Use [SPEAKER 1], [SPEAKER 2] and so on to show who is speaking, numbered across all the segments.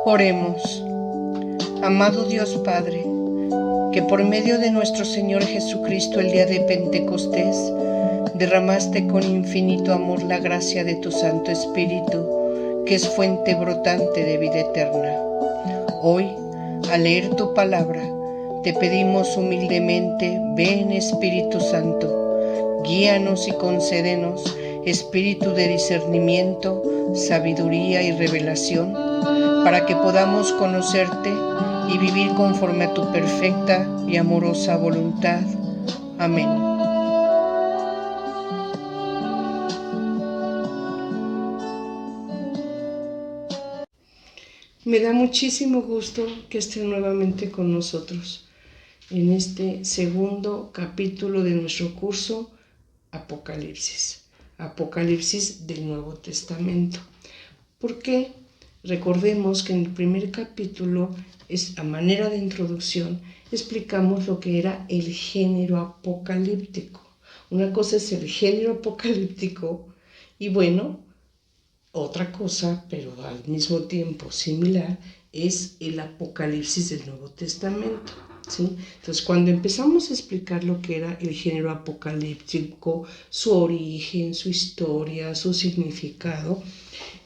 [SPEAKER 1] Oremos. Amado Dios Padre, que por medio de nuestro Señor Jesucristo el día de Pentecostés derramaste con infinito amor la gracia de tu Santo Espíritu, que es fuente brotante de vida eterna. Hoy, al leer tu palabra, te pedimos humildemente, ven Espíritu Santo, guíanos y concédenos espíritu de discernimiento, sabiduría y revelación, para que podamos conocerte y vivir conforme a tu perfecta y amorosa voluntad. Amén. Me da muchísimo gusto que estén nuevamente con nosotros en este segundo capítulo de nuestro curso Apocalipsis del Nuevo Testamento. ¿Por qué? Recordemos que en el primer capítulo, a manera de introducción, explicamos lo que era el género apocalíptico. Una cosa es el género apocalíptico y bueno, otra cosa, pero al mismo tiempo similar, es el Apocalipsis del Nuevo Testamento, ¿sí? Entonces, cuando empezamos a explicar lo que era el género apocalíptico, su origen, su historia, su significado,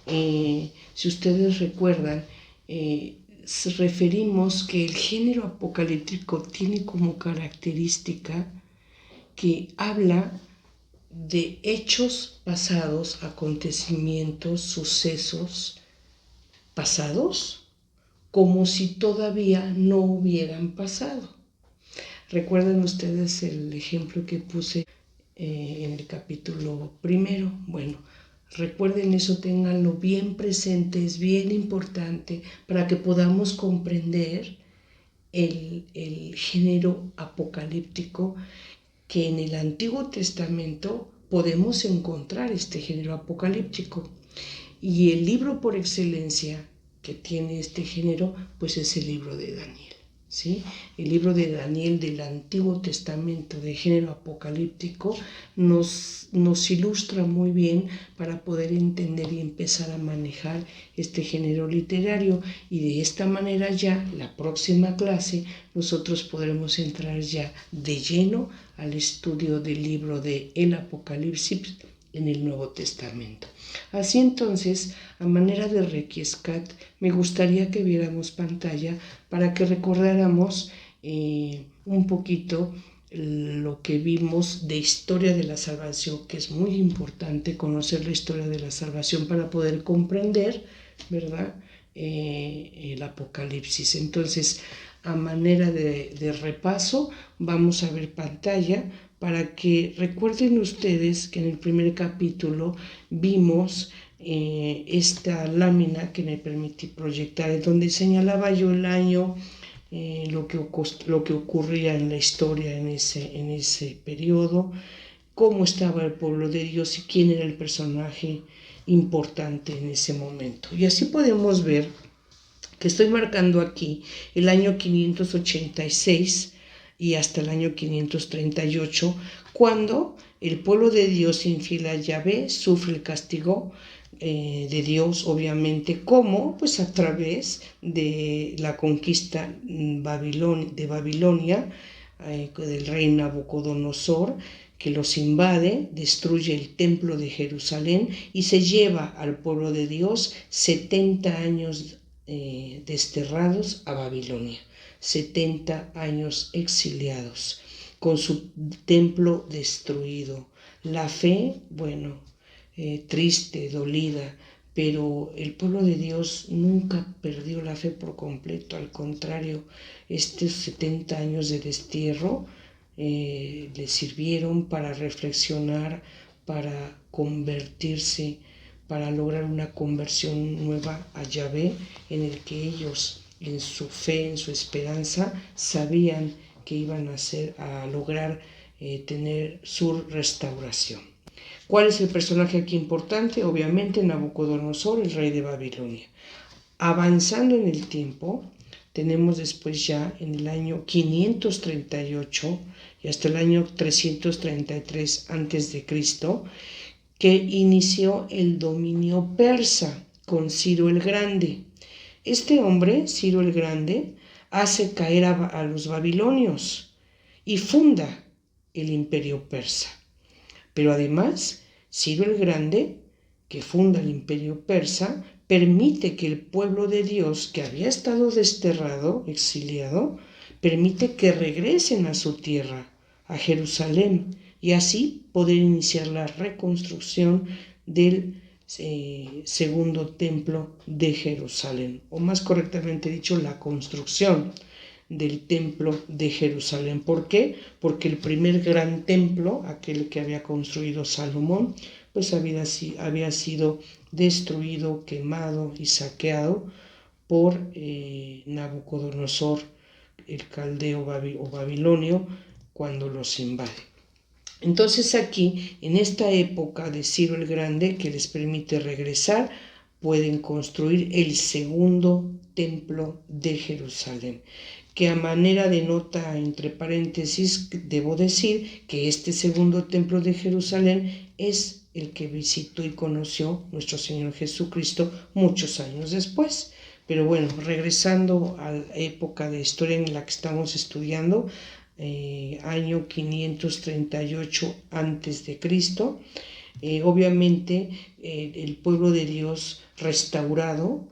[SPEAKER 1] si ustedes recuerdan, referimos que el género apocalíptico tiene como característica que habla de hechos pasados, acontecimientos, sucesos pasados, como si todavía no hubieran pasado. ¿Recuerdan ustedes el ejemplo que puse en el capítulo primero? Bueno, recuerden eso, ténganlo bien presente, es bien importante para que podamos comprender el género apocalíptico, que en el Antiguo Testamento podemos encontrar este género apocalíptico. Y el libro por excelencia que tiene este género, pues es el libro de Daniel, ¿sí? El libro de Daniel del Antiguo Testamento de género apocalíptico nos ilustra muy bien para poder entender y empezar a manejar este género literario, y de esta manera ya la próxima clase nosotros podremos entrar ya de lleno al estudio del libro de el Apocalipsis en el Nuevo Testamento. Así entonces, a manera de requiescat, me gustaría que viéramos pantalla para que recordáramos un poquito lo que vimos de historia de la salvación, que es muy importante conocer la historia de la salvación para poder comprender, ¿verdad?, el Apocalipsis. Entonces, a manera de repaso, vamos a ver pantalla para que recuerden ustedes que en el primer capítulo vimos esta lámina que me permití proyectar, en donde señalaba yo el año, lo que ocurría en la historia en ese periodo, cómo estaba el pueblo de Dios y quién era el personaje importante en ese momento. Y así podemos ver que estoy marcando aquí el año 586 y hasta el año 538, cuando el pueblo de Dios infiel a Yahvé sufre el castigo de Dios, obviamente, como pues a través de la conquista de Babilonia, del rey Nabucodonosor, que los invade, destruye el templo de Jerusalén y se lleva al pueblo de Dios 70 años desterrados a Babilonia, 70 años exiliados, con su templo destruido. La fe, bueno, triste, dolida, pero el pueblo de Dios nunca perdió la fe por completo. Al contrario, estos 70 años de destierro le sirvieron para reflexionar, para convertirse, para lograr una conversión nueva a Yahvé, en el que ellos, en su fe, en su esperanza, sabían que iban a lograr tener su restauración. ¿Cuál es el personaje aquí importante? Obviamente Nabucodonosor, el rey de Babilonia. Avanzando en el tiempo, tenemos después ya en el año 538 y hasta el año 333 a.C., que inició el dominio persa con Ciro el Grande. Este hombre, Ciro el Grande, hace caer a los babilonios y funda el imperio persa. Pero además, Ciro el Grande, que funda el imperio persa, permite que el pueblo de Dios, que había estado desterrado, exiliado, permite que regresen a su tierra, a Jerusalén, y así poder iniciar la reconstrucción del segundo templo de Jerusalén, o más correctamente dicho, la construcción del templo de Jerusalén. ¿Por qué? Porque el primer gran templo, aquel que había construido Salomón, pues había sido destruido, quemado y saqueado por Nabucodonosor, el caldeo o babilonio, cuando los invade. Entonces aquí, en esta época de Ciro el Grande, que les permite regresar, pueden construir el segundo templo de Jerusalén, que a manera de nota entre paréntesis debo decir que este segundo templo de Jerusalén es el que visitó y conoció nuestro Señor Jesucristo muchos años después. Pero bueno, regresando a la época de historia en la que estamos estudiando, año 538 antes de Cristo, obviamente el pueblo de Dios restaurado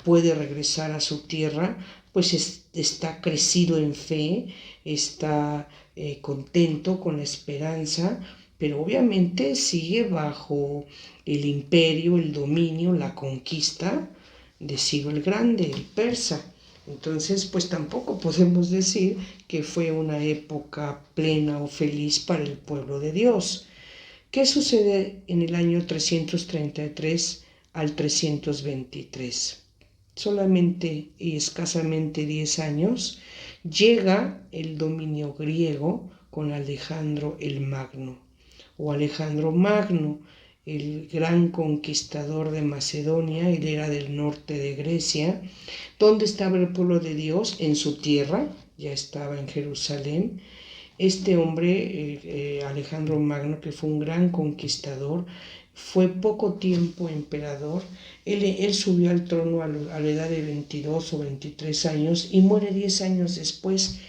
[SPEAKER 1] puede regresar a su tierra, pues está crecido en fe, está contento con la esperanza, pero obviamente sigue bajo el imperio, el dominio, la conquista de Ciro el Grande, el persa. Entonces, pues tampoco podemos decir que fue una época plena o feliz para el pueblo de Dios. ¿Qué sucede en el año 333 al 323? Solamente y escasamente 10 años, llega el dominio griego con Alejandro el Magno, o Alejandro Magno, el gran conquistador de Macedonia. Él era del norte de Grecia. ¿Dónde estaba el pueblo de Dios? En su tierra, ya estaba en Jerusalén. Este hombre, Alejandro Magno, que fue un gran conquistador, fue poco tiempo emperador. Él subió al trono a la edad de 22 o 23 años y muere 10 años después,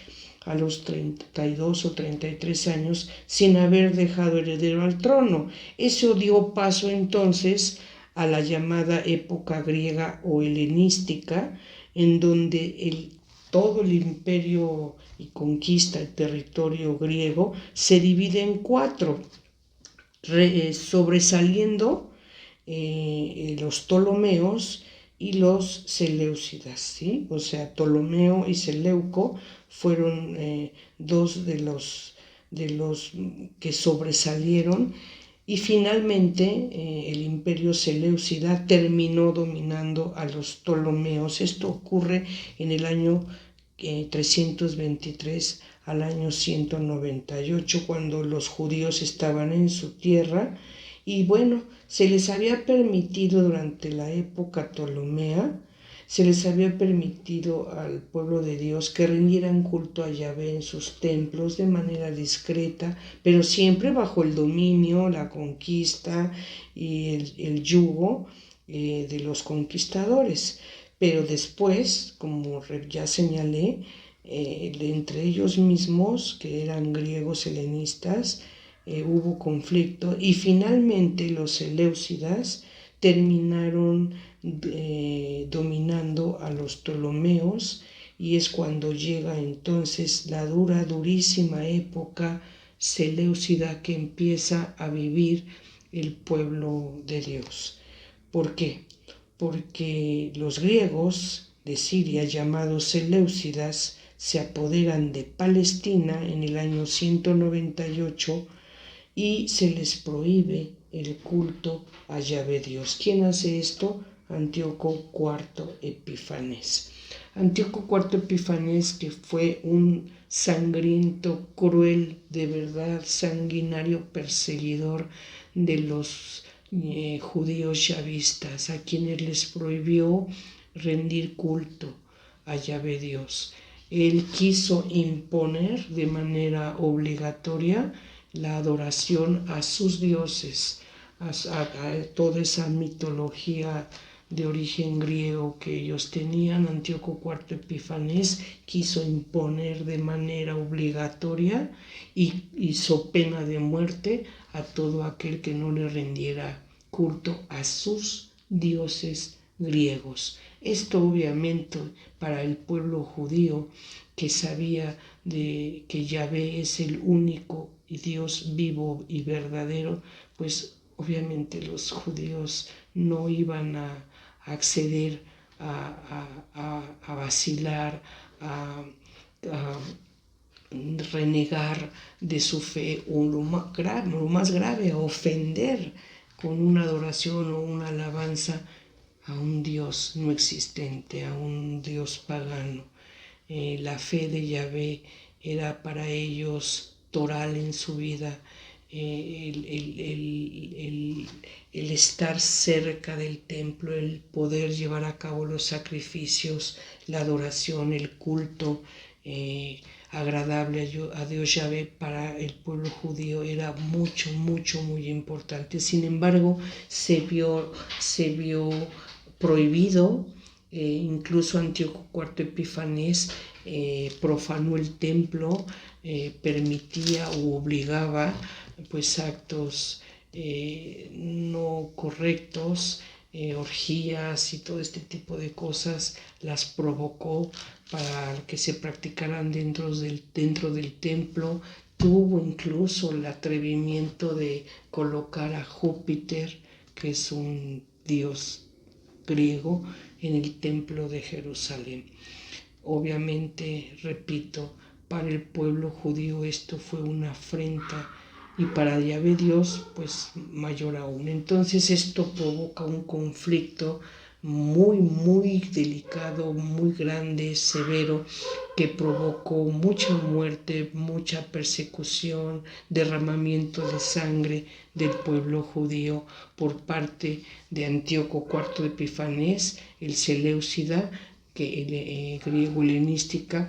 [SPEAKER 1] a los 32 o 33 años, sin haber dejado heredero al trono. Eso dio paso entonces a la llamada época griega o helenística, en donde todo el imperio y conquista el territorio griego se divide en cuatro, sobresaliendo los ptolomeos y los seleucidas, ¿sí? O sea, Ptolomeo y Seleuco fueron dos de los que sobresalieron, y finalmente el imperio seleucida terminó dominando a los ptolomeos. Esto ocurre en el año 323 al año 198, cuando los judíos estaban en su tierra. Y bueno, se les había permitido durante la época ptolomea, se les había permitido al pueblo de Dios que rindieran culto a Yahvé en sus templos de manera discreta, pero siempre bajo el dominio, la conquista y el yugo de los conquistadores. Pero después, como ya señalé, entre ellos mismos, que eran griegos helenistas, hubo conflicto, y finalmente los seleucidas terminaron dominando a los ptolomeos, y es cuando llega entonces la durísima época seleucida que empieza a vivir el pueblo de Dios. ¿Por qué? Porque los griegos de Siria, llamados seleucidas, se apoderan de Palestina en el año 198 y se les prohíbe el culto a Yahvé Dios. ¿Quién hace esto? Antíoco IV Epifanes. Antíoco IV Epifanes, que fue un sangriento, cruel, de verdad sanguinario perseguidor de los judíos yavistas, a quienes les prohibió rendir culto a Yahvé Dios. Él quiso imponer de manera obligatoria la adoración a sus dioses, a toda esa mitología de origen griego que ellos tenían. Antíoco IV Epifanes quiso imponer de manera obligatoria y so pena de muerte a todo aquel que no le rindiera culto a sus dioses griegos. Esto obviamente para el pueblo judío, que sabía de que Yahvé es el único Dios vivo y verdadero, pues obviamente los judíos no iban a acceder a vacilar, a renegar de su fe, o lo más grave, a ofender con una adoración o una alabanza a un Dios no existente, a un Dios pagano. La fe de Yahvé era para ellos toral en su vida. El estar cerca del templo, el poder llevar a cabo los sacrificios, la adoración, el culto agradable a Dios Yahvé para el pueblo judío era mucho, muy importante. Sin embargo, se vio prohibido. Incluso Antíoco IV Epifanes profanó el templo, permitía o obligaba pues actos no correctos, orgías y todo este tipo de cosas las provocó para que se practicaran dentro del templo. Tuvo incluso el atrevimiento de colocar a Júpiter, que es un dios griego, en el templo de Jerusalén. Obviamente, repito, para el pueblo judío esto fue una afrenta y para Yahvé Dios pues mayor aún. Entonces esto provoca un conflicto muy delicado, muy grande, severo, que provocó mucha muerte, mucha persecución, derramamiento de sangre del pueblo judío por parte de Antíoco IV Epifanes, el Seleucida, que el griego helenístico,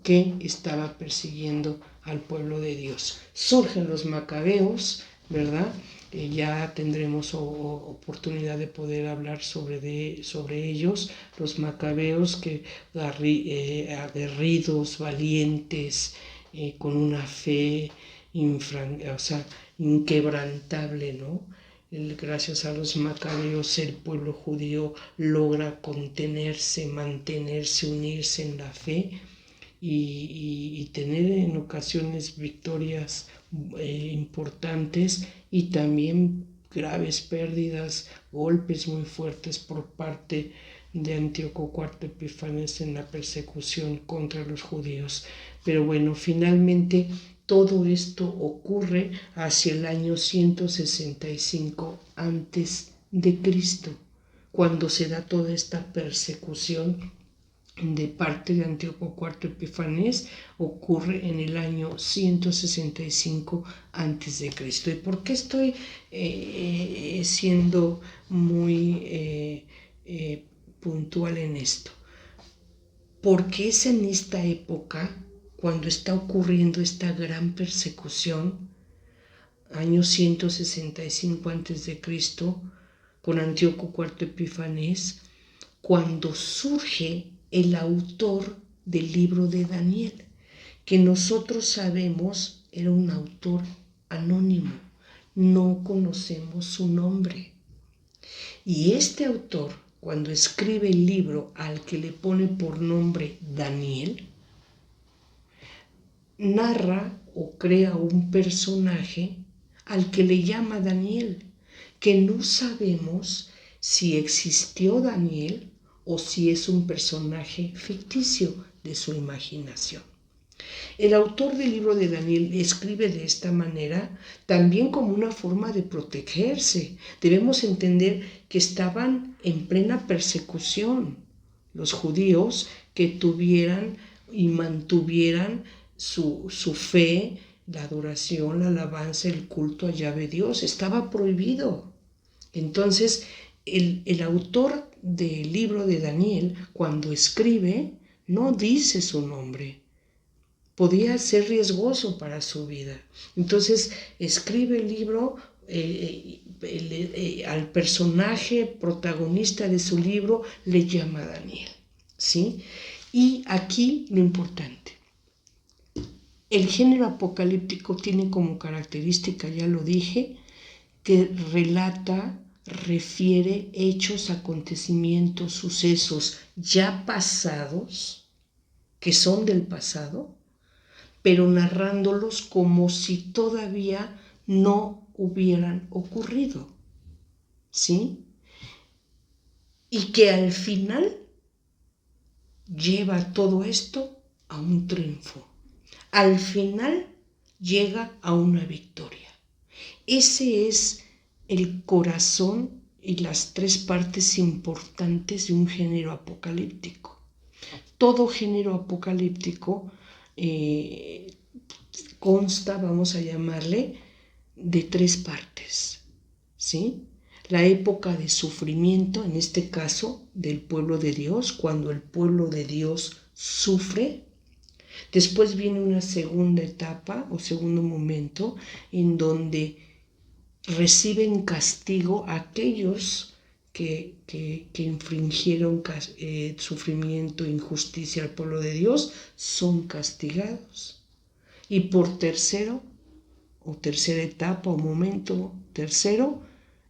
[SPEAKER 1] que estaba persiguiendo al pueblo de Dios. Surgen los macabeos, ¿verdad? Ya tendremos oportunidad de poder hablar sobre ellos. Los macabeos, que aguerridos, valientes, con una fe inquebrantable, ¿no? Gracias a los macabeos el pueblo judío logra contenerse, mantenerse, unirse en la fe y tener en ocasiones victorias importantes y también graves pérdidas, golpes muy fuertes por parte de Antíoco IV Epifanes en la persecución contra los judíos. Pero bueno, finalmente todo esto ocurre hacia el año 165 antes de Cristo, cuando se da toda esta persecución de parte de Antíoco IV Epifanes. Ocurre en el año 165 a.C. ¿Y por qué estoy siendo muy puntual en esto? Porque es en esta época cuando está ocurriendo esta gran persecución, año 165 a.C., con Antíoco IV Epifanes, cuando surge el autor del libro de Daniel, que nosotros sabemos era un autor anónimo, no conocemos su nombre. Y este autor, cuando escribe el libro al que le pone por nombre Daniel, narra o crea un personaje al que le llama Daniel, que no sabemos si existió Daniel o si es un personaje ficticio de su imaginación. El autor del libro de Daniel escribe de esta manera también como una forma de protegerse. Debemos entender que estaban en plena persecución los judíos, que tuvieran y mantuvieran su fe, la adoración, la alabanza, el culto a Yahvé Dios. Estaba prohibido. Entonces, el autor del libro de Daniel, cuando escribe, no dice su nombre. Podía ser riesgoso para su vida. Entonces, escribe el libro al personaje protagonista de su libro le llama Daniel, ¿sí? Y aquí lo importante, el género apocalíptico tiene como característica, ya lo dije, que relata, refiere hechos, acontecimientos, sucesos ya pasados, que son del pasado, pero narrándolos como si todavía no hubieran ocurrido, ¿sí? Y que al final lleva todo esto a un triunfo. Al final llega a una victoria. Ese es el corazón y las tres partes importantes de un género apocalíptico. Todo género apocalíptico consta, vamos a llamarle, de tres partes, ¿sí? La época de sufrimiento, en este caso del pueblo de Dios, cuando el pueblo de Dios sufre. Después viene una segunda etapa o segundo momento en donde reciben castigo aquellos que infringieron sufrimiento e injusticia al pueblo de Dios, son castigados. Y por tercera etapa o momento tercero,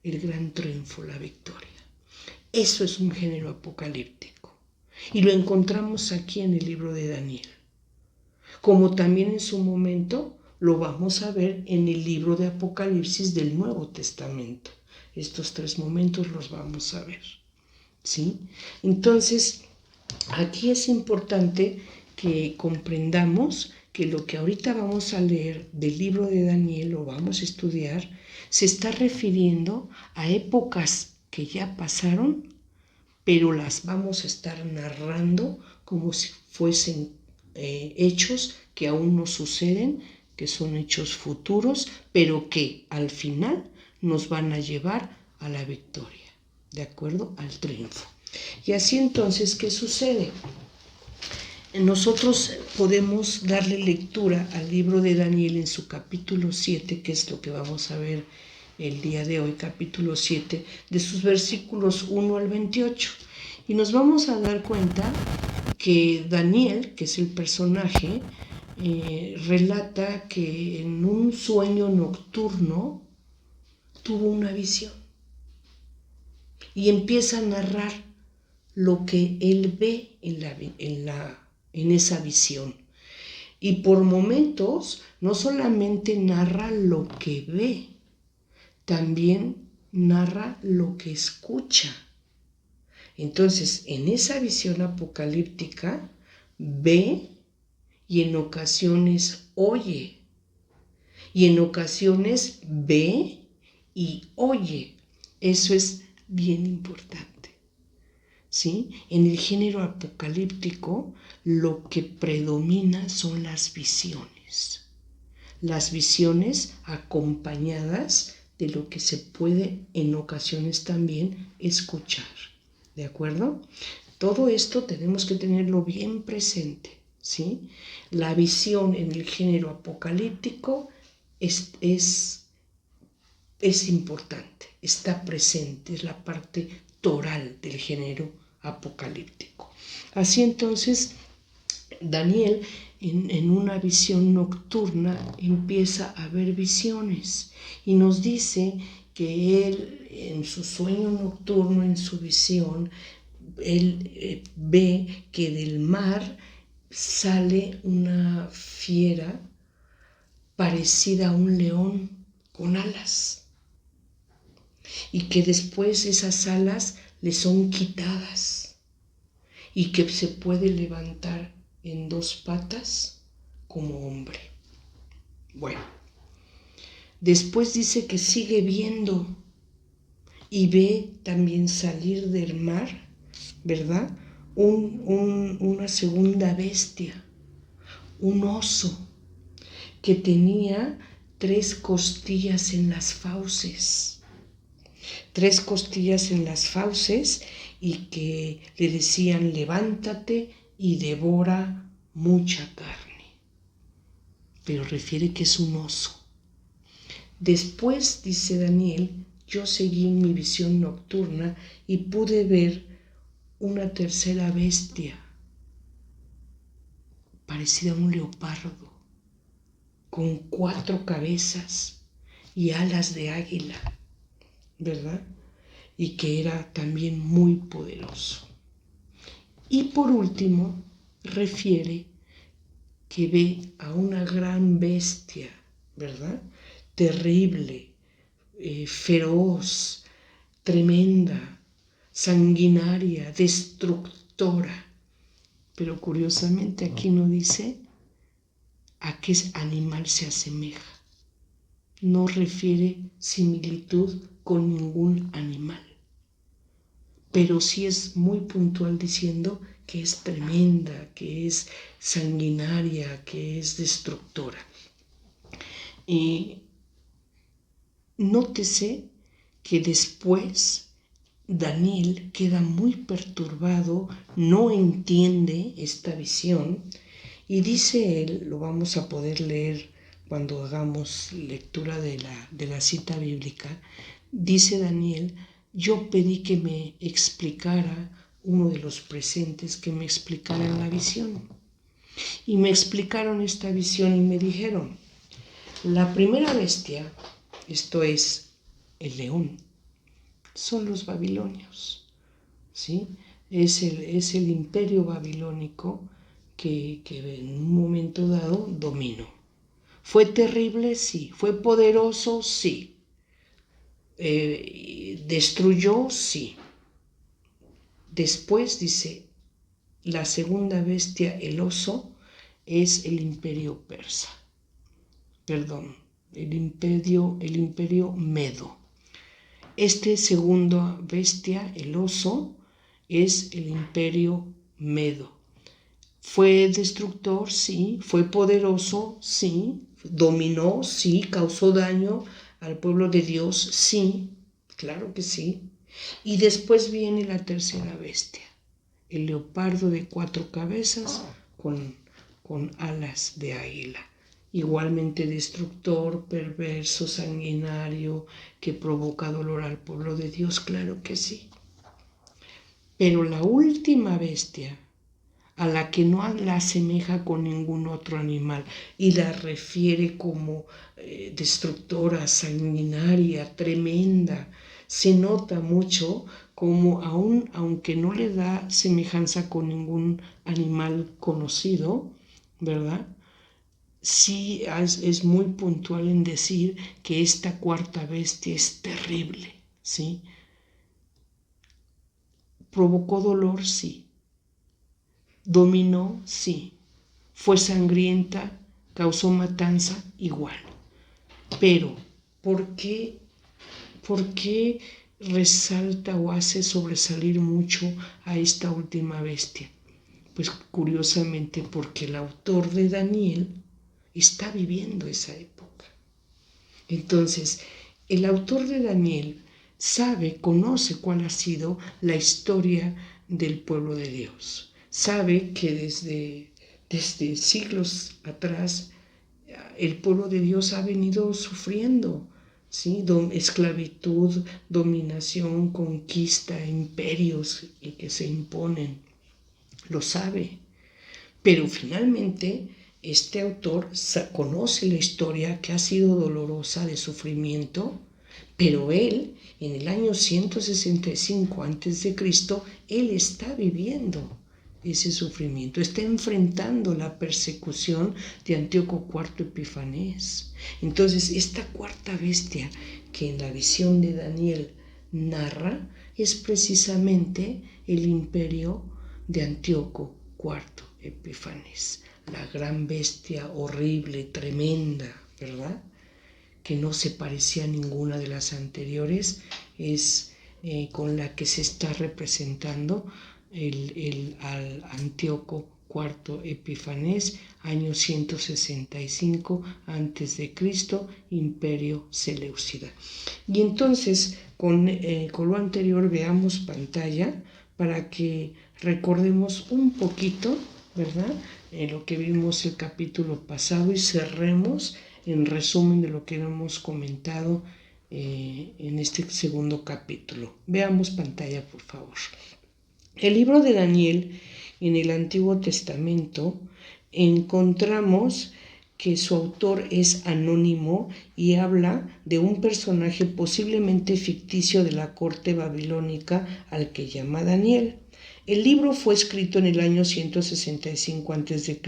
[SPEAKER 1] el gran triunfo, la victoria. Eso es un género apocalíptico. Y lo encontramos aquí en el libro de Daniel. Como también en su momento lo vamos a ver en el libro de Apocalipsis del Nuevo Testamento. Estos tres momentos los vamos a ver, ¿sí? Entonces, aquí es importante que comprendamos que lo que ahorita vamos a leer del libro de Daniel o vamos a estudiar se está refiriendo a épocas que ya pasaron, pero las vamos a estar narrando como si fuesen hechos que aún no suceden, que son hechos futuros, pero que al final nos van a llevar a la victoria, ¿de acuerdo? Al triunfo. Y así entonces, ¿qué sucede? Nosotros podemos darle lectura al libro de Daniel en su capítulo 7, que es lo que vamos a ver el día de hoy, capítulo 7, de sus versículos 1 al 28. Y nos vamos a dar cuenta que Daniel, que es el personaje, relata que en un sueño nocturno tuvo una visión y empieza a narrar lo que él ve en esa visión. Y por momentos no solamente narra lo que ve, también narra lo que escucha. Entonces, en esa visión apocalíptica, ve y en ocasiones oye. Y en ocasiones ve y oye. Eso es bien importante, ¿sí? En el género apocalíptico, lo que predomina son las visiones. Las visiones acompañadas de lo que se puede en ocasiones también escuchar. ¿De acuerdo? Todo esto tenemos que tenerlo bien presente, ¿sí? La visión en el género apocalíptico es importante, está presente, es la parte toral del género apocalíptico. Así entonces, Daniel en una visión nocturna empieza a ver visiones y nos dice que él en su sueño nocturno, en su visión, él ve que del mar sale una fiera parecida a un león con alas y que después esas alas le son quitadas y que se puede levantar en dos patas como hombre. Bueno, después dice que sigue viendo y ve también salir del mar, ¿verdad? Una segunda bestia, un oso que tenía 3 costillas en las fauces. 3 costillas en las fauces y que le decían: levántate y devora mucha carne. Pero refiere que es un oso. Después, dice Daniel, yo seguí en mi visión nocturna y pude ver una tercera bestia, parecida a un leopardo, con 4 cabezas y alas de águila, ¿verdad? Y que era también muy poderoso. Y por último, refiere que ve a una gran bestia, ¿verdad? Terrible, feroz, tremenda, sanguinaria, destructora. Pero curiosamente aquí no dice a qué animal se asemeja. No refiere similitud con ningún animal. Pero sí es muy puntual diciendo que es tremenda, que es sanguinaria, que es destructora. Y nótese que después Daniel queda muy perturbado, no entiende esta visión y dice él, lo vamos a poder leer cuando hagamos lectura de la cita bíblica, dice Daniel, yo pedí que me explicara uno de los presentes, que me explicara la visión. Y me explicaron esta visión y me dijeron, la primera bestia, esto es el león, son los babilonios, ¿sí? Es el imperio babilónico que en un momento dado dominó. ¿Fue terrible? Sí. ¿Fue poderoso? Sí. ¿Destruyó? Sí. Después dice, la segunda bestia, el oso, es el imperio persa. Perdón, el imperio medo. Segunda bestia, el oso, es el imperio medo. ¿Fue destructor? Sí. ¿Fue poderoso? Sí. ¿Dominó? Sí. ¿Causó daño al pueblo de Dios? Sí. Claro que sí. Y después viene la tercera bestia, el leopardo de 4 cabezas con alas de águila. Igualmente destructor, perverso, sanguinario, que provoca dolor al pueblo de Dios, claro que sí. Pero la última bestia, a la que no la asemeja con ningún otro animal y la refiere como destructora, sanguinaria, tremenda, se nota mucho como aunque no le da semejanza con ningún animal conocido, ¿verdad? Sí es muy puntual en decir que esta cuarta bestia es terrible, ¿sí? ¿Provocó dolor? Sí. ¿Dominó? Sí. ¿Fue sangrienta? ¿Causó matanza? Igual. Pero, ¿por qué resalta o hace sobresalir mucho a esta última bestia? Pues curiosamente porque el autor de Daniel está viviendo esa época. Entonces, el autor de Daniel conoce cuál ha sido la historia del pueblo de Dios. Sabe que desde siglos atrás el pueblo de Dios ha venido sufriendo, ¿sí? Esclavitud, dominación, conquista, imperios que se imponen. Lo sabe. Pero finalmente este autor conoce la historia que ha sido dolorosa de sufrimiento, pero él, en el año 165 a.C., él está viviendo ese sufrimiento, está enfrentando la persecución de Antíoco IV Epifanes. Entonces, esta cuarta bestia que en la visión de Daniel narra es precisamente el imperio de Antíoco IV Epifanes, la gran bestia horrible, tremenda, ¿verdad? Que no se parecía a ninguna de las anteriores, es con la que se está representando al Antíoco IV Epifanes, año 165 a.C., imperio seleucida. Y entonces, con lo anterior, veamos pantalla para que recordemos un poquito, ¿verdad?, lo que vimos el capítulo pasado y cerremos en resumen de lo que hemos comentado en este segundo capítulo. Veamos pantalla, por favor. El libro de Daniel en el Antiguo Testamento encontramos que su autor es anónimo y habla de un personaje posiblemente ficticio de la corte babilónica al que llama Daniel. El libro fue escrito en el año 165 a.C.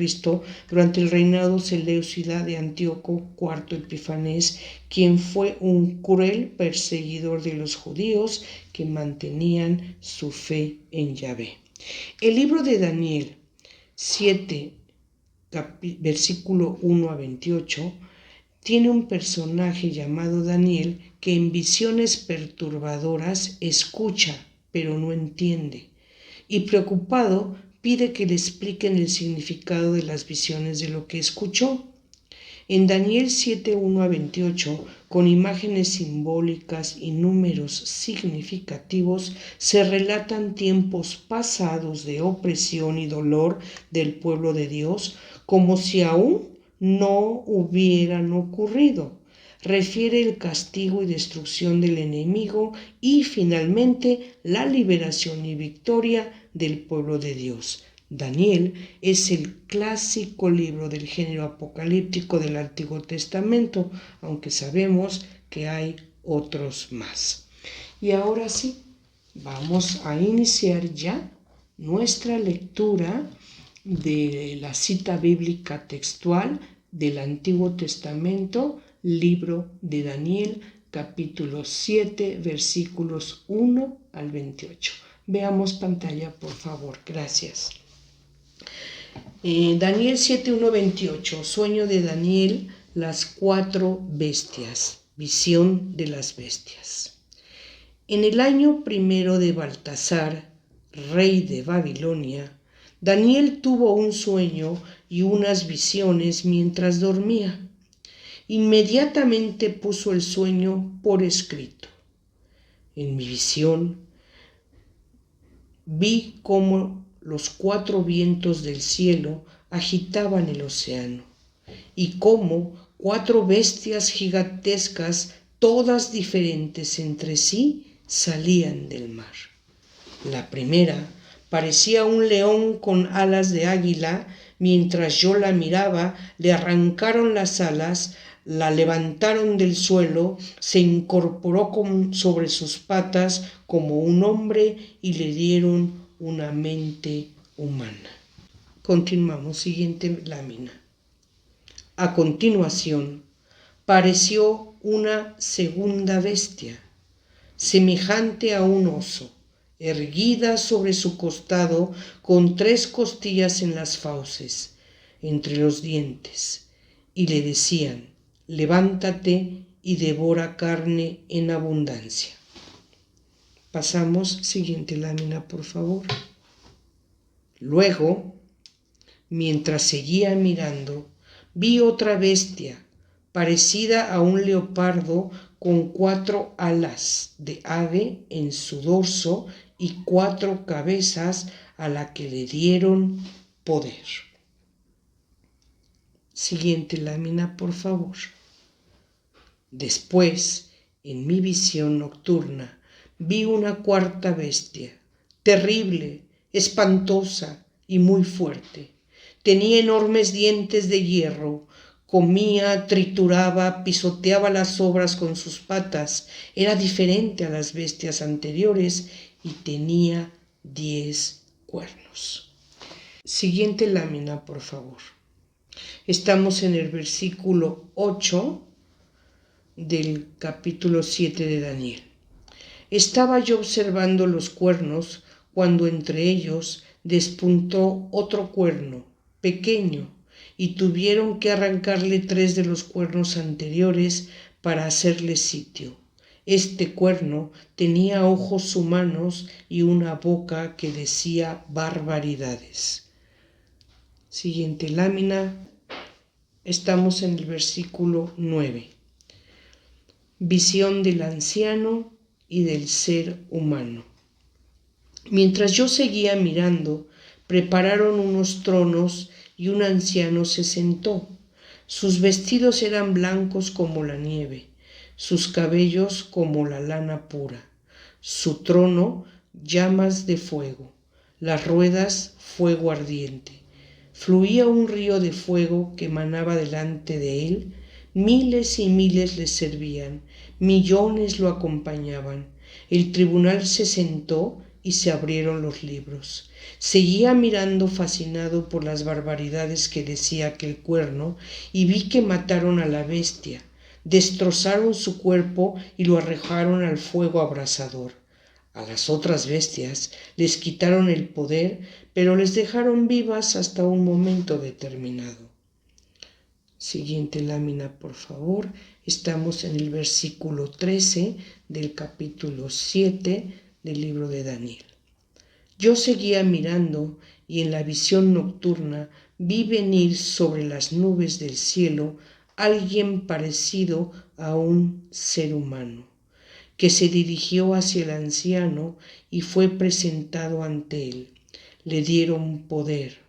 [SPEAKER 1] durante el reinado seleucida de Antíoco IV Epifanes, quien fue un cruel perseguidor de los judíos que mantenían su fe en Yahvé. El libro de Daniel 7, versículo 1 a 28, tiene un personaje llamado Daniel que en visiones perturbadoras escucha, pero no entiende, y preocupado pide que le expliquen el significado de las visiones de lo que escuchó. En Daniel 7, 1 a 28, con imágenes simbólicas y números significativos, se relatan tiempos pasados de opresión y dolor del pueblo de Dios, como si aún no hubieran ocurrido. Refiere el castigo y destrucción del enemigo y finalmente la liberación y victoria del pueblo de Dios. Daniel es el clásico libro del género apocalíptico del Antiguo Testamento, aunque sabemos que hay otros más. Y ahora sí, vamos a iniciar ya nuestra lectura de la cita bíblica textual del Antiguo Testamento, libro de Daniel, capítulo 7, versículos 1 al 28. Veamos pantalla, por favor. Gracias. Daniel 7, 1, 28. Sueño de Daniel, las 4 bestias. Visión de las bestias. En el año primero de Baltasar, rey de Babilonia, Daniel tuvo un sueño y unas visiones mientras dormía. Inmediatamente puso el sueño por escrito. En mi visión vi cómo los 4 vientos del cielo agitaban el océano y cómo 4 bestias gigantescas, todas diferentes entre sí, salían del mar. La primera parecía un león con alas de águila. Mientras yo la miraba, le arrancaron las alas, la levantaron del suelo, se incorporó sobre sus patas como un hombre y le dieron una mente humana. Continuamos, siguiente lámina. A continuación, pareció una segunda bestia, semejante a un oso, erguida sobre su costado, con 3 costillas en las fauces, entre los dientes, y le decían: levántate y devora carne en abundancia. Pasamos, siguiente lámina, por favor. Luego, mientras seguía mirando, vi otra bestia, parecida a un leopardo, con 4 alas de ave en su dorso y 4 cabezas, a la que le dieron poder. Siguiente lámina, por favor. Después, en mi visión nocturna, vi una 4ª bestia, terrible, espantosa y muy fuerte. Tenía enormes dientes de hierro, comía, trituraba, pisoteaba las obras con sus patas. Era diferente a las bestias anteriores y tenía 10 cuernos. Siguiente lámina, por favor. Estamos en el versículo 8 del capítulo 7 de Daniel. Estaba yo observando los cuernos cuando entre ellos despuntó otro cuerno, pequeño, y tuvieron que arrancarle 3 de los cuernos anteriores para hacerle sitio. Este cuerno tenía ojos humanos y una boca que decía barbaridades. Siguiente lámina. Estamos en el versículo 9. Visión del anciano y del ser humano. Mientras yo seguía mirando, prepararon unos tronos y un anciano se sentó. Sus vestidos eran blancos como la nieve, sus cabellos como la lana pura, su trono llamas de fuego, las ruedas fuego ardiente. Fluía un río de fuego que manaba delante de él, miles y miles le servían, millones lo acompañaban. El tribunal se sentó y se abrieron los libros. Seguía mirando fascinado por las barbaridades que decía aquel cuerno y vi que mataron a la bestia, destrozaron su cuerpo y lo arrojaron al fuego abrasador. A las otras bestias les quitaron el poder, pero les dejaron vivas hasta un momento determinado. Siguiente lámina, por favor. Estamos en el versículo 13 del capítulo 7 del libro de Daniel. Yo seguía mirando y en la visión nocturna vi venir sobre las nubes del cielo alguien parecido a un ser humano, que se dirigió hacia el anciano y fue presentado ante él. Le dieron poder,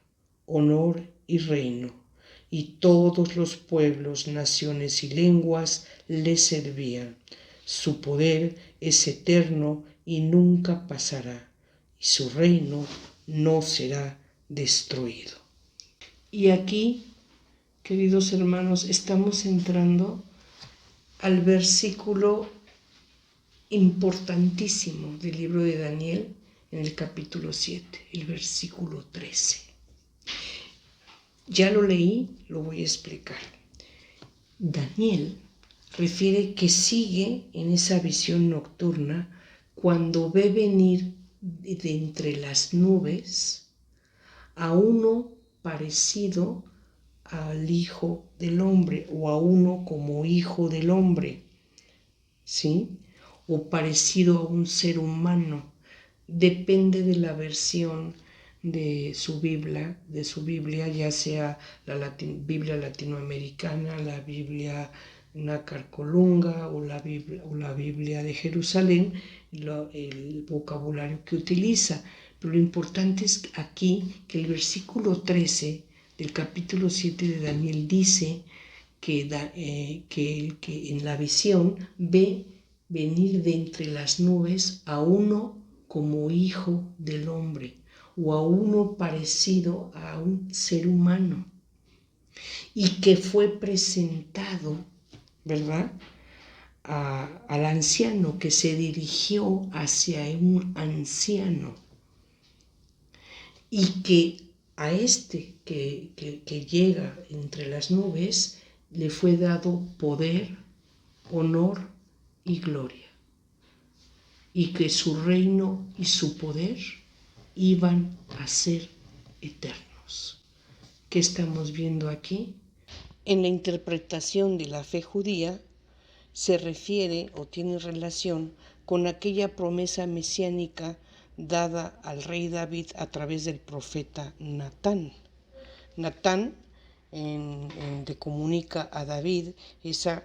[SPEAKER 1] honor y reino, y todos los pueblos, naciones y lenguas le servían. Su poder es eterno y nunca pasará, y su reino no será destruido. Y aquí, queridos hermanos, estamos entrando al versículo importantísimo del libro de Daniel en el capítulo 7, el versículo 13. Ya lo leí, lo voy a explicar. Daniel refiere que sigue en esa visión nocturna cuando ve venir de entre las nubes a uno parecido al Hijo del Hombre o a uno como Hijo del Hombre, ¿sí? O parecido a un ser humano. Depende de la versión de su Biblia, ya sea la Biblia latinoamericana, la Biblia nácar colunga o la Biblia de Jerusalén, el vocabulario que utiliza. Pero lo importante es aquí que el versículo 13 del capítulo 7 de Daniel dice que en la visión ve venir de entre las nubes a uno como Hijo del Hombre o a uno parecido a un ser humano y que fue presentado, ¿verdad?, al anciano, que se dirigió hacia un anciano y que a este que llega entre las nubes le fue dado poder, honor y gloria, y que su reino y su poder iban a ser eternos. ¿Qué estamos viendo aquí? En la interpretación de la fe judía se refiere o tiene relación con aquella promesa mesiánica dada al rey David a través del profeta Natán. Natán le comunica a David esa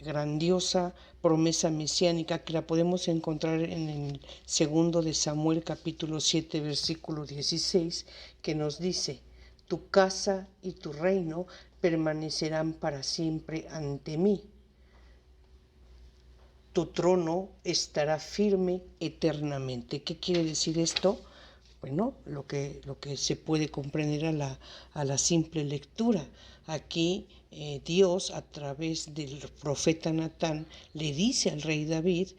[SPEAKER 1] grandiosa promesa mesiánica que la podemos encontrar en el segundo de Samuel capítulo 7 versículo 16, que nos dice: tu casa y tu reino permanecerán para siempre ante mí. Tu trono estará firme eternamente. ¿Qué quiere decir esto? Bueno, lo que se puede comprender a la simple lectura. Aquí Dios, a través del profeta Natán, le dice al rey David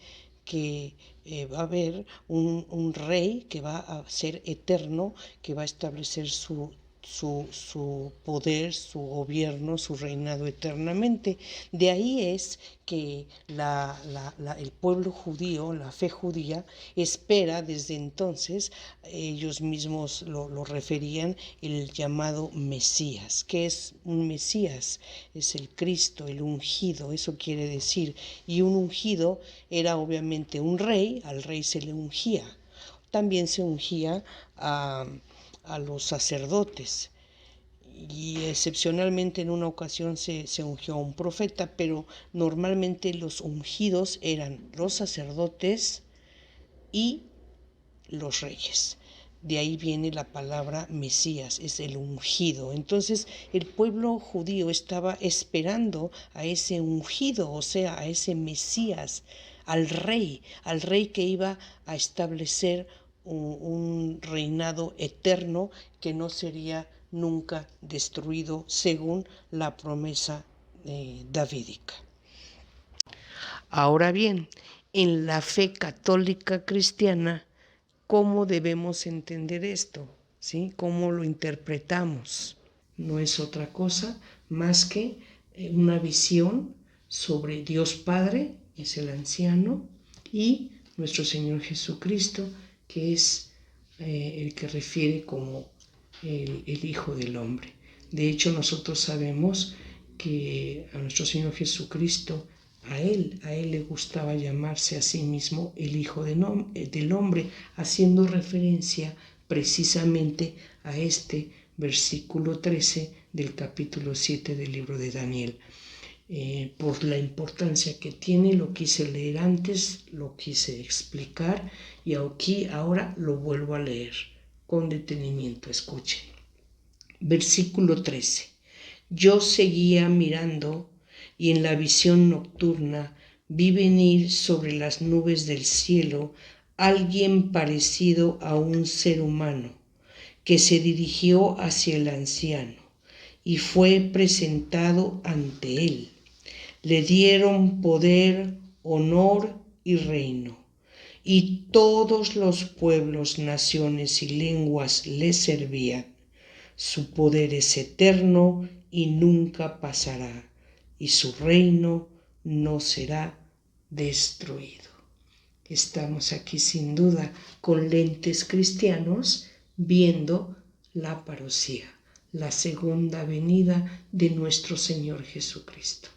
[SPEAKER 1] que va a haber un rey que va a ser eterno, que va a establecer su poder, su gobierno, su reinado eternamente. De ahí es que el pueblo judío, la fe judía, espera desde entonces, ellos mismos lo referían, el llamado Mesías. ¿Qué es un Mesías? Es el Cristo, el ungido, eso quiere decir. Y un ungido era obviamente un rey, al rey se le ungía. También se ungía a los sacerdotes, y excepcionalmente en una ocasión se ungió a un profeta, pero normalmente los ungidos eran los sacerdotes y los reyes. De ahí viene la palabra Mesías, es el ungido. Entonces el pueblo judío estaba esperando a ese ungido, o sea, a ese Mesías, al rey que iba a establecer un reinado eterno que no sería nunca destruido según la promesa davídica. Ahora bien, en la fe católica cristiana, ¿cómo debemos entender esto? ¿Sí? ¿Cómo lo interpretamos? No es otra cosa más que una visión sobre Dios Padre, es el anciano, y nuestro Señor Jesucristo, que es el que refiere como el Hijo del Hombre. De hecho, nosotros sabemos que a nuestro Señor Jesucristo, a él le gustaba llamarse a sí mismo el Hijo del Hombre, haciendo referencia precisamente a este versículo 13 del capítulo 7 del libro de Daniel. Por la importancia que tiene, lo quise leer antes, lo quise explicar y aquí ahora lo vuelvo a leer con detenimiento. Escuchen. Versículo 13. Yo seguía mirando y en la visión nocturna vi venir sobre las nubes del cielo alguien parecido a un ser humano, que se dirigió hacia el anciano y fue presentado ante él. Le dieron poder, honor y reino, y todos los pueblos, naciones y lenguas le servían. Su poder es eterno y nunca pasará, y su reino no será destruido. Estamos aquí sin duda con lentes cristianos viendo la parucía, la segunda venida de nuestro Señor Jesucristo,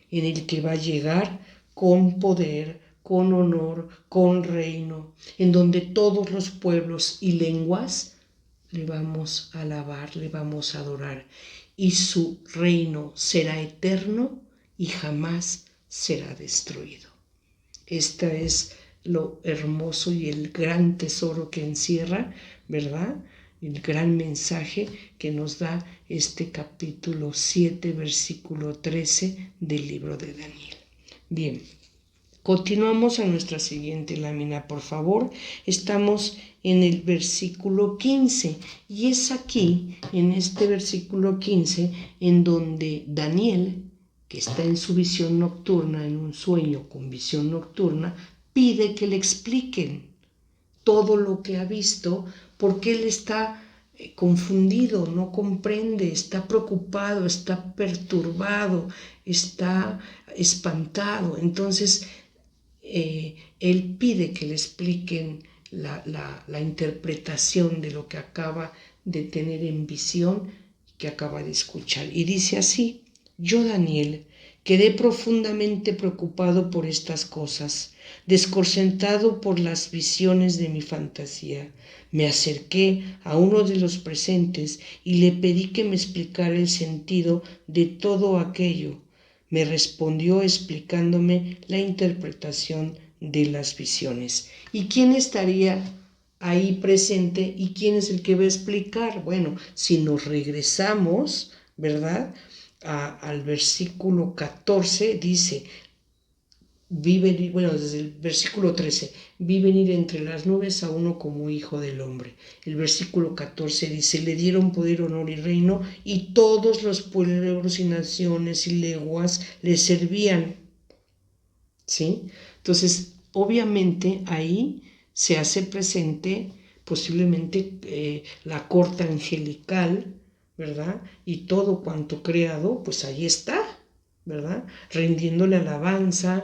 [SPEAKER 1] en el que va a llegar con poder, con honor, con reino, en donde todos los pueblos y lenguas le vamos a alabar, le vamos a adorar, y su reino será eterno y jamás será destruido. Este es lo hermoso y el gran tesoro que encierra, ¿verdad? El gran mensaje que nos da este capítulo 7, versículo 13 del libro de Daniel. Bien, continuamos a nuestra siguiente lámina, por favor. Estamos en el versículo 15 y es aquí, en este versículo 15, en donde Daniel, que está en su visión nocturna, en un sueño con visión nocturna, pide que le expliquen todo lo que ha visto, porque él está confundido, no comprende, está preocupado, está perturbado, está espantado. Entonces, él pide que le expliquen la interpretación de lo que acaba de tener en visión, que acaba de escuchar. Y dice así: yo, Daniel, quedé profundamente preocupado por estas cosas, desconcertado por las visiones de mi fantasía. Me acerqué a uno de los presentes y le pedí que me explicara el sentido de todo aquello. Me respondió explicándome la interpretación de las visiones. ¿Y quién estaría ahí presente y quién es el que va a explicar? Bueno, si nos regresamos, ¿verdad?, al versículo 14, dice, desde el versículo 13, vi venir entre las nubes a uno como hijo del hombre. El versículo 14 dice, le dieron poder, honor y reino, y todos los pueblos y naciones y lenguas le servían. ¿Sí? Entonces, obviamente ahí se hace presente posiblemente la corte angelical, ¿verdad? Y todo cuanto creado, pues ahí está, ¿verdad? Rindiéndole alabanza,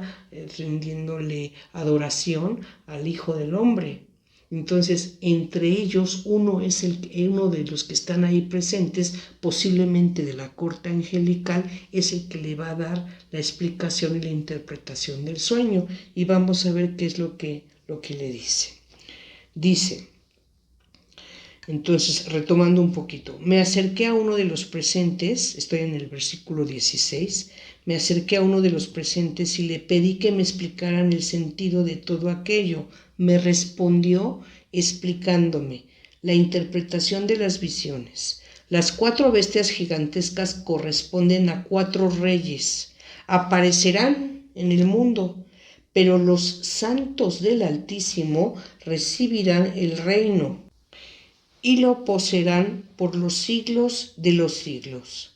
[SPEAKER 1] rindiéndole adoración al Hijo del Hombre. Entonces, entre ellos, uno de los que están ahí presentes, posiblemente de la corte angelical, es el que le va a dar la explicación y la interpretación del sueño. Y vamos a ver qué es lo que le dice. Dice, Entonces, retomando un poquito, me acerqué a uno de los presentes, estoy en el versículo 16, me acerqué a uno de los presentes y le pedí que me explicaran el sentido de todo aquello. Me respondió explicándome la interpretación de las visiones. Las 4 bestias gigantescas corresponden a 4 reyes. Aparecerán en el mundo, pero los santos del Altísimo recibirán el reino y lo poseerán por los siglos de los siglos.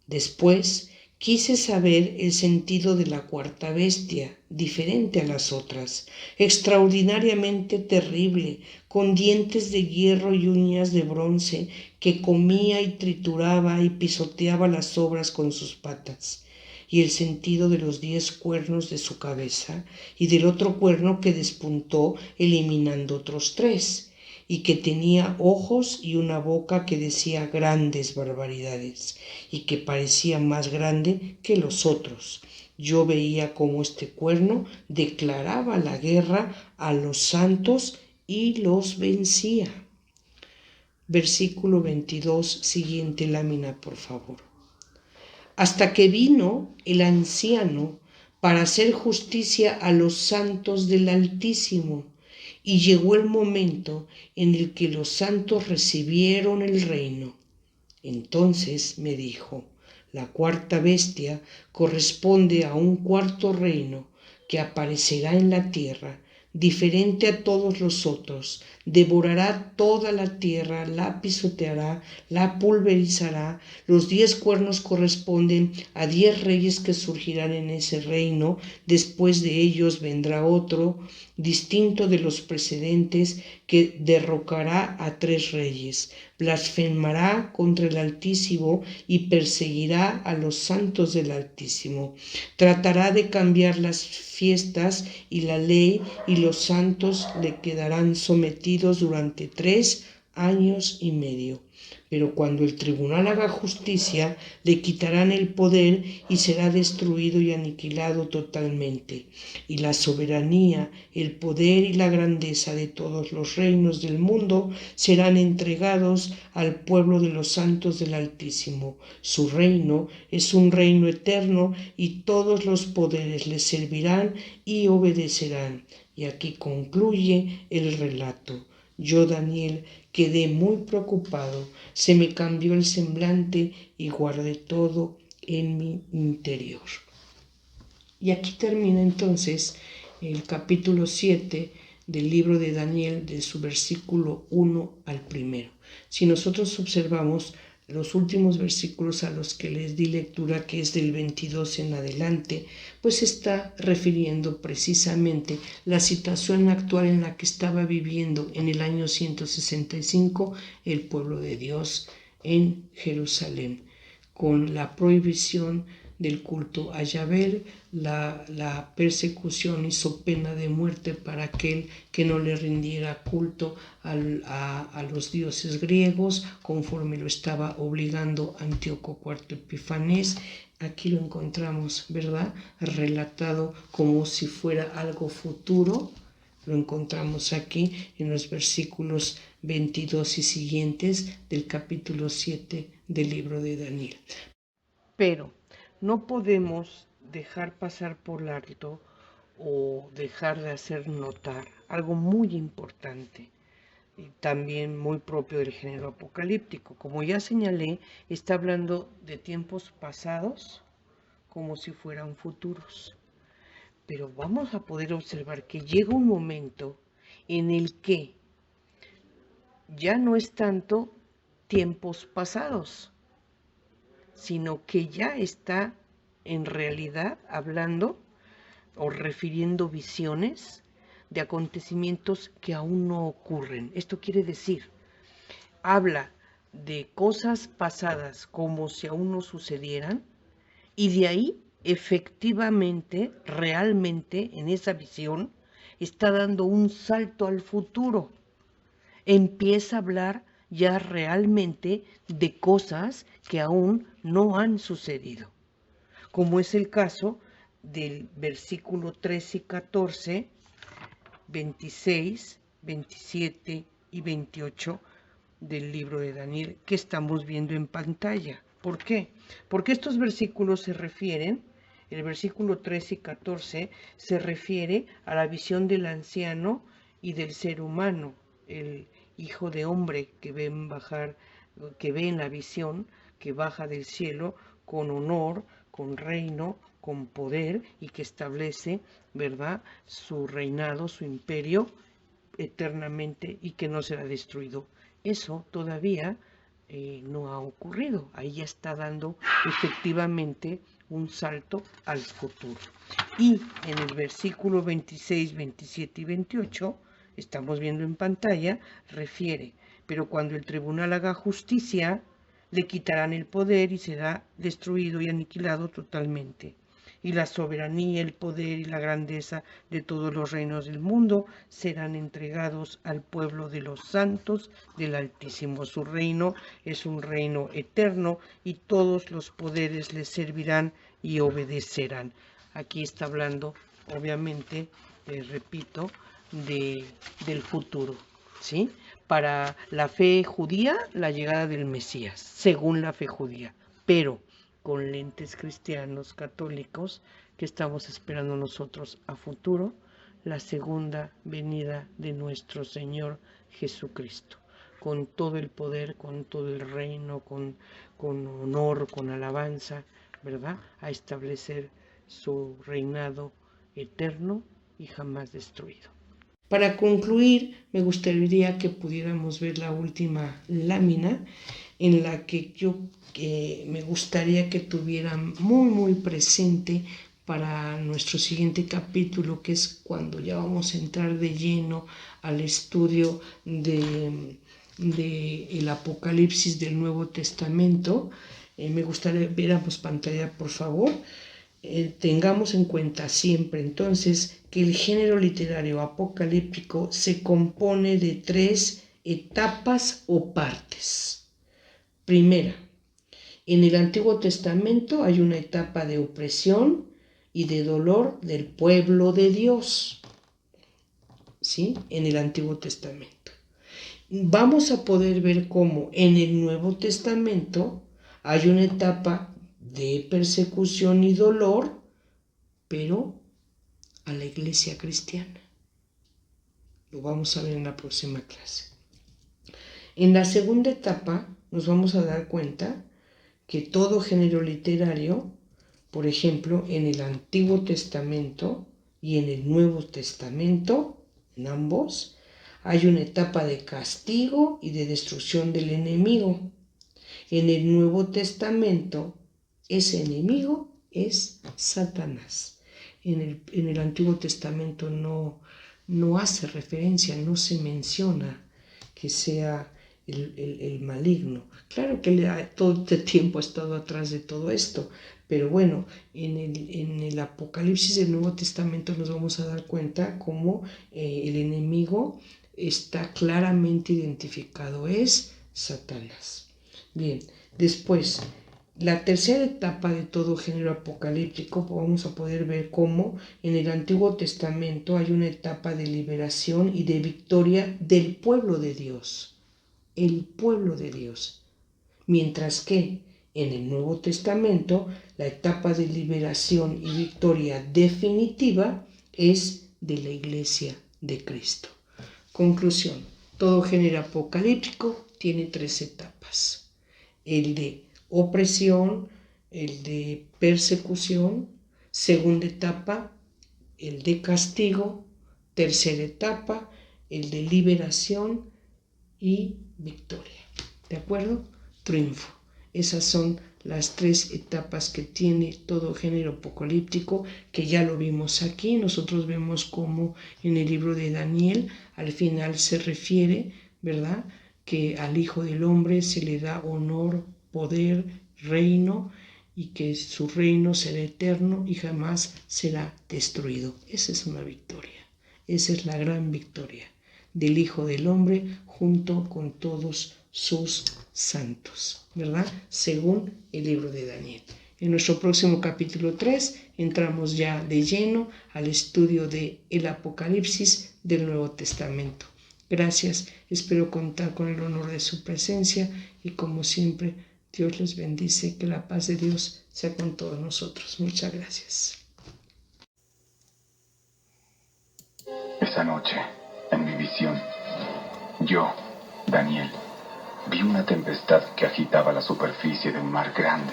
[SPEAKER 1] Después quise saber el sentido de la 4ª bestia, diferente a las otras, extraordinariamente terrible, con dientes de hierro y uñas de bronce, que comía y trituraba y pisoteaba las obras con sus patas, y el sentido de los 10 cuernos de su cabeza, y del otro cuerno que despuntó eliminando otros 3, y que tenía ojos y una boca que decía grandes barbaridades, y que parecía más grande que los otros. Yo veía cómo este cuerno declaraba la guerra a los santos y los vencía. Versículo 22, siguiente lámina, por favor. Hasta que vino el anciano para hacer justicia a los santos del Altísimo, y llegó el momento en el que los santos recibieron el reino. Entonces me dijo, la 4ª bestia corresponde a un 4.º reino que aparecerá en la tierra, diferente a todos los otros, devorará toda la tierra, la pisoteará, la pulverizará. Los 10 cuernos corresponden a 10 reyes que surgirán en ese reino. Después de ellos vendrá otro, distinto de los precedentes, que derrocará a 3 reyes, blasfemará contra el Altísimo y perseguirá a los santos del Altísimo. Tratará de cambiar las fiestas y la ley, y los santos le quedarán sometidos durante 3 años y medio. Pero cuando el tribunal haga justicia, le quitarán el poder y será destruido y aniquilado totalmente. Y la soberanía, el poder y la grandeza de todos los reinos del mundo serán entregados al pueblo de los santos del Altísimo. Su reino es un reino eterno, y todos los poderes le servirán y obedecerán. Y aquí concluye el relato. Yo, Daniel, quedé muy preocupado, se me cambió el semblante y guardé todo en mi interior. Y aquí termina entonces el capítulo 7 del libro de Daniel, de su versículo 1 al 1. Si nosotros observamos los últimos versículos a los que les di lectura, que es del 22 en adelante, pues está refiriendo precisamente la situación actual en la que estaba viviendo en el año 165 el pueblo de Dios en Jerusalén, con la prohibición del culto a Yahvé, la persecución hizo pena de muerte para aquel que no le rindiera culto a los dioses griegos, conforme lo estaba obligando Antíoco IV Epifanes. Aquí lo encontramos, ¿verdad?, relatado como si fuera algo futuro. Lo encontramos aquí en los versículos 22 y siguientes del capítulo 7 del libro de Daniel. Pero no podemos dejar pasar por alto o dejar de hacer notar algo muy importante y también muy propio del género apocalíptico. Como ya señalé, está hablando de tiempos pasados como si fueran futuros. Pero vamos a poder observar que llega un momento en el que ya no es tanto tiempos pasados, sino que ya está en realidad hablando o refiriendo visiones de acontecimientos que aún no ocurren. Esto quiere decir, habla de cosas pasadas como si aún no sucedieran, y de ahí efectivamente, realmente, en esa visión, está dando un salto al futuro. Empieza a hablar ya realmente de cosas que aún no han sucedido, como es el caso del versículo 13 y 14, 26, 27 y 28, del libro de Daniel que estamos viendo en pantalla. ¿Por qué? Porque estos versículos se refieren, el versículo 13 y 14 se refiere a la visión del anciano y del ser humano, el hijo de hombre que ve en la visión, que baja del cielo con honor, con reino, con poder y que establece, ¿verdad?, su reinado, su imperio eternamente y que no será destruido. Eso todavía no ha ocurrido. Ahí ya está dando efectivamente un salto al futuro. Y en el versículo 26, 27 y 28, estamos viendo en pantalla, refiere, pero cuando el tribunal haga justicia, le quitarán el poder y será destruido y aniquilado totalmente. Y la soberanía, el poder y la grandeza de todos los reinos del mundo serán entregados al pueblo de los santos del Altísimo. Su reino es un reino eterno y todos los poderes le servirán y obedecerán. Aquí está hablando, obviamente, repito, del futuro, ¿sí? Para la fe judía, la llegada del Mesías, según la fe judía, pero con lentes cristianos católicos que estamos esperando nosotros a futuro, la segunda venida de nuestro Señor Jesucristo, con todo el poder, con todo el reino, con honor, con alabanza, ¿verdad?, a establecer su reinado eterno y jamás destruido. Para concluir, me gustaría que pudiéramos ver la última lámina en la que me gustaría que tuvieran muy presente para nuestro siguiente capítulo, que es cuando ya vamos a entrar de lleno al estudio de el Apocalipsis del Nuevo Testamento. Me gustaría viéramos pantalla, por favor. Tengamos en cuenta siempre entonces que el género literario apocalíptico se compone de 3 etapas o partes. Primera, en el Antiguo Testamento hay una etapa de opresión y de dolor del pueblo de Dios, ¿sí?, en el Antiguo Testamento. Vamos a poder ver cómo en el Nuevo Testamento hay una etapa de persecución y dolor, pero a la iglesia cristiana. Lo vamos a ver en la próxima clase. En la segunda etapa nos vamos a dar cuenta que todo género literario, por ejemplo, en el Antiguo Testamento y en el Nuevo Testamento, en ambos, hay una etapa de castigo y de destrucción del enemigo. En el Nuevo Testamento, ese enemigo es Satanás. En el Antiguo Testamento no hace referencia, no se menciona que sea el maligno. Claro que todo este tiempo ha estado atrás de todo esto, pero bueno, en el Apocalipsis del Nuevo Testamento nos vamos a dar cuenta cómo el enemigo está claramente identificado, es Satanás. Bien, después, la tercera etapa de todo género apocalíptico, vamos a poder ver cómo en el Antiguo Testamento hay una etapa de liberación y de victoria del pueblo de Dios, el pueblo de Dios, mientras que en el Nuevo Testamento la etapa de liberación y victoria definitiva es de la Iglesia de Cristo. Conclusión, todo género apocalíptico tiene 3 etapas: el de opresión, el de persecución, segunda etapa, el de castigo, tercera etapa, el de liberación y victoria. ¿De acuerdo? Triunfo. Esas son las 3 etapas que tiene todo género apocalíptico, que ya lo vimos aquí. Nosotros vemos cómo en el libro de Daniel al final se refiere, ¿verdad?, que al Hijo del Hombre se le da honor, poder, reino, y que su reino será eterno y jamás será destruido. Esa es una victoria. Esa es la gran victoria del Hijo del Hombre junto con todos sus santos, ¿verdad?, según el libro de Daniel. En nuestro próximo capítulo 3 entramos ya de lleno al estudio del Apocalipsis del Nuevo Testamento. Gracias, espero contar con el honor de su presencia y como siempre, Dios les bendice, que la paz de Dios sea con todos nosotros. Muchas gracias.
[SPEAKER 2] Esa noche, en mi visión, yo, Daniel, vi una tempestad que agitaba la superficie de un mar grande,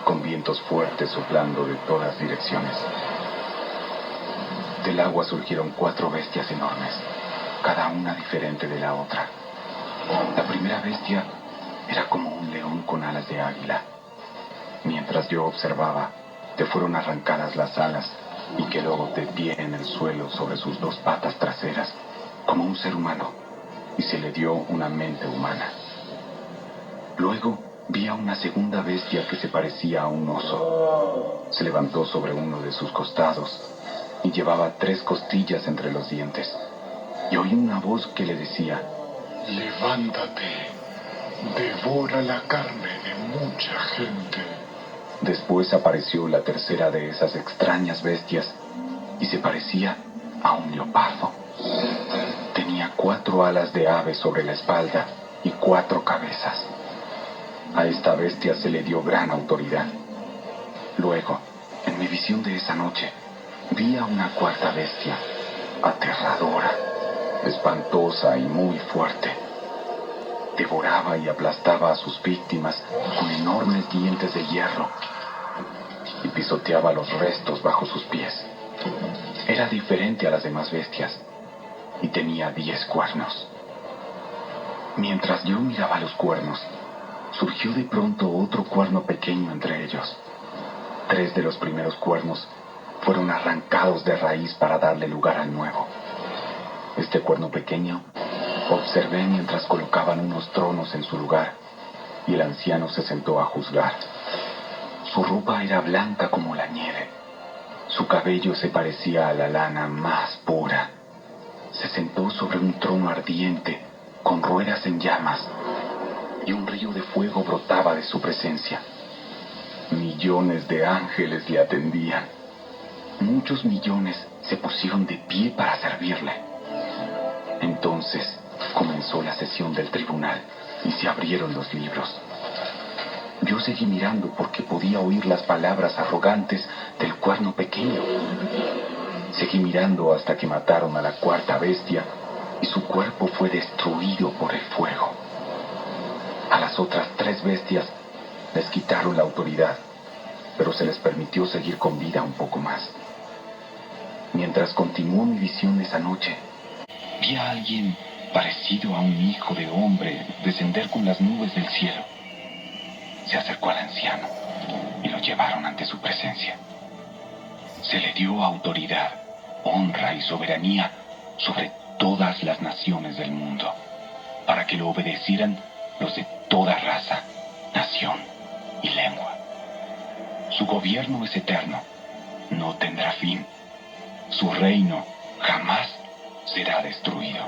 [SPEAKER 2] con vientos fuertes soplando de todas direcciones. Del agua surgieron 4 bestias enormes, cada una diferente de la otra. La primera bestia era como un león con alas de águila. Mientras yo observaba, le fueron arrancadas las alas y quedó de pie en el suelo sobre sus 2 patas traseras, como un ser humano, y se le dio una mente humana. Luego vi a una segunda bestia que se parecía a un oso. Se levantó sobre uno de sus costados y llevaba 3 costillas entre los dientes. Y oí una voz que le decía:
[SPEAKER 3] levántate, devora la carne de mucha gente.
[SPEAKER 2] Después apareció la tercera de esas extrañas bestias y se parecía a un leopardo. Tenía 4 alas de ave sobre la espalda y 4 cabezas. A esta bestia se le dio gran autoridad. Luego, en mi visión de esa noche, vi a una 4ª bestia, aterradora, espantosa y muy fuerte. Devoraba y aplastaba a sus víctimas con enormes dientes de hierro y pisoteaba los restos bajo sus pies. Era diferente a las demás bestias y tenía 10 cuernos. Mientras yo miraba los cuernos, surgió de pronto otro cuerno pequeño entre ellos. 3 de los primeros cuernos fueron arrancados de raíz para darle lugar al nuevo. Este cuerno pequeño observé mientras colocaban unos tronos en su lugar y el anciano se sentó a juzgar. Su ropa era blanca como la nieve. Su cabello se parecía a la lana más pura. Se sentó sobre un trono ardiente con ruedas en llamas y un río de fuego brotaba de su presencia. Millones de ángeles le atendían. Muchos millones se pusieron de pie para servirle. Entonces comenzó la sesión del tribunal y se abrieron los libros. Yo seguí mirando porque podía oír las palabras arrogantes del cuerno pequeño. Seguí mirando hasta que mataron a la 4ª bestia y su cuerpo fue destruido por el fuego. A las otras 3 bestias les quitaron la autoridad, pero se les permitió seguir con vida un poco más. Mientras continuó mi visión esa noche, vi a alguien parecido a un hijo de hombre descender con las nubes del cielo. Se acercó al anciano y lo llevaron ante su presencia. Se le dio autoridad, honra y soberanía sobre todas las naciones del mundo, para que lo obedecieran los de toda raza, nación y lengua. Su gobierno es eterno, no tendrá fin. Su reino jamás será destruido.